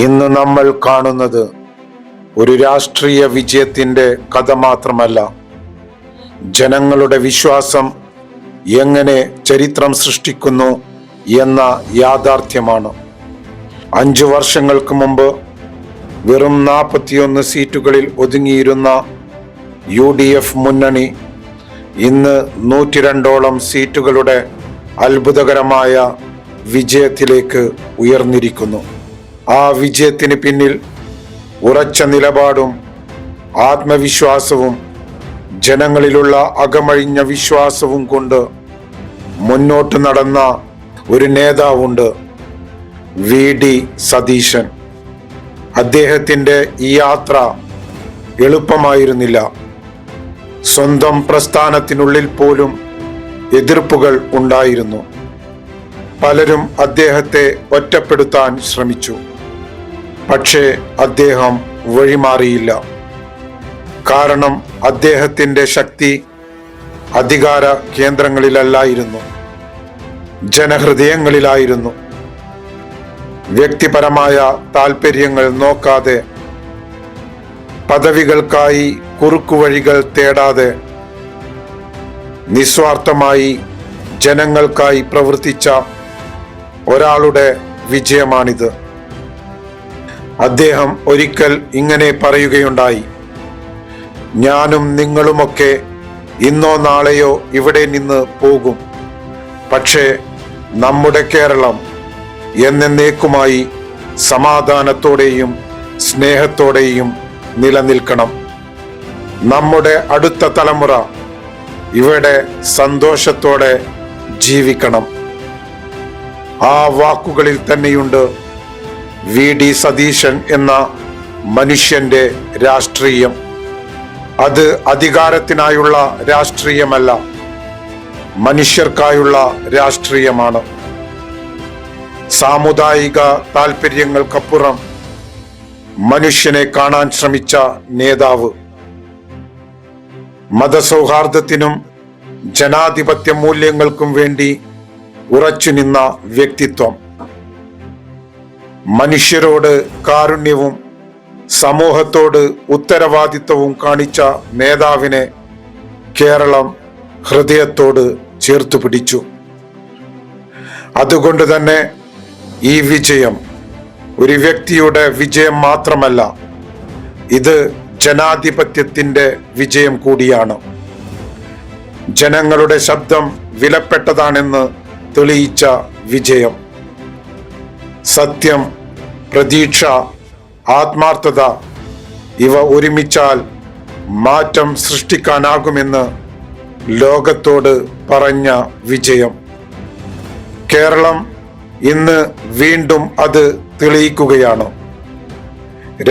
ഇന്ന് നമ്മൾ കാണുന്നത് ഒരു രാഷ്ട്രീയ വിജയത്തിൻ്റെ കഥ മാത്രമല്ല, ജനങ്ങളുടെ വിശ്വാസം എങ്ങനെ ചരിത്രം സൃഷ്ടിക്കുന്നു എന്ന യാഥാർത്ഥ്യമാണ്. 5 വർഷങ്ങൾക്ക് മുമ്പ് വെറും 41 സീറ്റുകളിൽ ഒതുങ്ങിയിരുന്ന UDF മുന്നണി ഇന്ന് 102ഓളം സീറ്റുകളുടെ അത്ഭുതകരമായ വിജയത്തിലേക്ക് ഉയർന്നിരിക്കുന്നു. ആ വിജയത്തിന് പിന്നിൽ ഉറച്ച നിലപാടും ആത്മവിശ്വാസവും ജനങ്ങളിലുള്ള അകമഴിഞ്ഞ വിശ്വാസവും കൊണ്ട് മുന്നോട്ട് നടന്ന ഒരു നേതാവുണ്ട്, VD സതീശൻ. അദ്ദേഹത്തിൻ്റെ ഈ യാത്ര എളുപ്പമായിരുന്നില്ല. സ്വന്തം പ്രസ്ഥാനത്തിനുള്ളിൽ പോലും എതിർപ്പുകൾ ഉണ്ടായിരുന്നു. പലരും അദ്ദേഹത്തെ ഒറ്റപ്പെടുത്താൻ ശ്രമിച്ചു. പക്ഷേ അദ്ദേഹം വഴിമാറിയില്ല. കാരണം അദ്ദേഹത്തിൻ്റെ ശക്തി അധികാര കേന്ദ്രങ്ങളിലല്ലായിരുന്നു, ജനഹൃദയങ്ങളിലായിരുന്നു. വ്യക്തിപരമായ താല്പര്യങ്ങൾ നോക്കാതെ, പദവികൾക്കായി കുറുക്കുവഴികൾ തേടാതെ, നിസ്വാർത്ഥമായി ജനങ്ങൾക്കായി പ്രവർത്തിച്ച ഒരാളുടെ വിജയമാണിത്. അദ്ദേഹം ഒരിക്കൽ ഇങ്ങനെ പറയുകയുണ്ടായി: ഞാനും നിങ്ങളുമൊക്കെ ഇന്നോ നാളെയോ ഇവിടെ നിന്ന് പോകും, പക്ഷേ നമ്മുടെ കേരളം എന്നേക്കുമായി സമാധാനത്തോടെയും സ്നേഹത്തോടെയും നിലനിൽക്കണം. നമ്മുടെ അടുത്ത തലമുറ ഇവിടെ സന്തോഷത്തോടെ ജീവിക്കണം. ആ വാക്കുകളിൽ തന്നെയുണ്ട് VD സതീശൻ എന്ന മനുഷ്യന്റെ രാഷ്ട്രീയം. അത് അധികാരത്തിനായുള്ള രാഷ്ട്രീയമല്ല, മനുഷ്യർക്കായുള്ള രാഷ്ട്രീയമാണ്. സാമുദായിക താല്പര്യങ്ങൾക്കപ്പുറം മനുഷ്യനെ കാണാൻ ശ്രമിച്ച നേതാവ്. മതസൗഹാർദ്ദത്തിനും ജനാധിപത്യ മൂല്യങ്ങൾക്കും വേണ്ടി ഉറച്ചു നിന്ന വ്യക്തിത്വം. മനുഷ്യരോട് കാരുണ്യവും സമൂഹത്തോട് ഉത്തരവാദിത്വവും കാണിച്ച നേതാവിനെ കേരളം ഹൃദയത്തോട് ചേർത്തു പിടിച്ചു. അതുകൊണ്ട് തന്നെ ഈ വിജയം ഒരു വ്യക്തിയുടെ വിജയം മാത്രമല്ല, ഇത് ജനാധിപത്യത്തിൻ്റെ വിജയം കൂടിയാണ്. ജനങ്ങളുടെ ശബ്ദം വിലപ്പെട്ടതാണെന്ന് തെളിയിച്ച വിജയം. സത്യം, പ്രതീക്ഷ, ആത്മാർത്ഥത ഇവ ഒരുമിച്ചാൽ മാറ്റം സൃഷ്ടിക്കാനാകുമെന്ന് ലോകത്തോട് പറഞ്ഞ വിജയം. കേരളം ഇന്ന് വീണ്ടും അത് തെളിയിക്കുകയാണ്.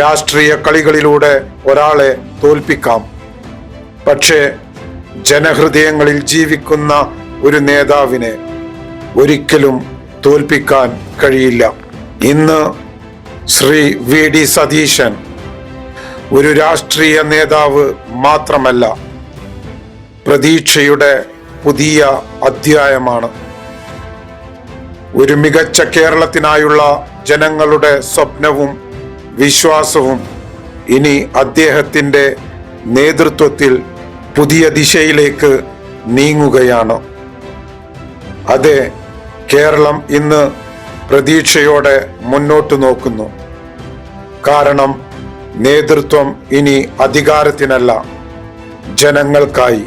രാഷ്ട്രീയ കളികളിലൂടെ ഒരാളെ തോൽപ്പിക്കാം, പക്ഷേ ജനഹൃദയങ്ങളിൽ ജീവിക്കുന്ന ഒരു നേതാവിനെ ഒരിക്കലും തോൽപ്പിക്കാൻ കഴിയില്ല. ഇന്ന് ശ്രീ VD സതീശൻ ഒരു രാഷ്ട്രീയ നേതാവ് മാത്രമല്ല, പ്രതീക്ഷയുടെ പുതിയ അധ്യായമാണ്. ഒരു മികച്ച കേരളത്തിനായുള്ള ജനങ്ങളുടെ സ്വപ്നവും വിശ്വാസവും ഇനി അദ്ദേഹത്തിൻ്റെ നേതൃത്വത്തിൽ പുതിയ ദിശയിലേക്ക് നീങ്ങുകയാണ്. അതെ, കേരളം ഇന്ന് പ്രതീക്ഷയോടെ മുന്നോട്ട് നോക്കുന്നു. കാരണം നേതൃത്വം ഇനി അധികാരത്തിനല്ല, ജനങ്ങൾക്കായി.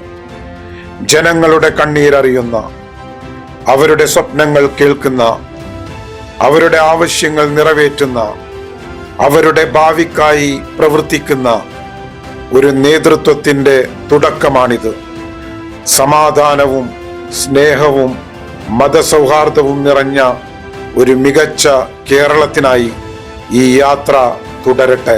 ജനങ്ങളുടെ കണ്ണീരറിയുന്ന, അവരുടെ സ്വപ്നങ്ങൾ കേൾക്കുന്ന, അവരുടെ ആവശ്യങ്ങൾ നിറവേറ്റുന്ന, അവരുടെ ഭാവിക്കായി പ്രവർത്തിക്കുന്ന ഒരു നേതൃത്വത്തിൻ്റെ തുടക്കമാണിത്. സമാധാനവും സ്നേഹവും മതസൗഹാർദ്ദവും നിറഞ്ഞ ഒരു മികച്ച കേരളത്തിനായി ഈ യാത്ര തുടരട്ടെ.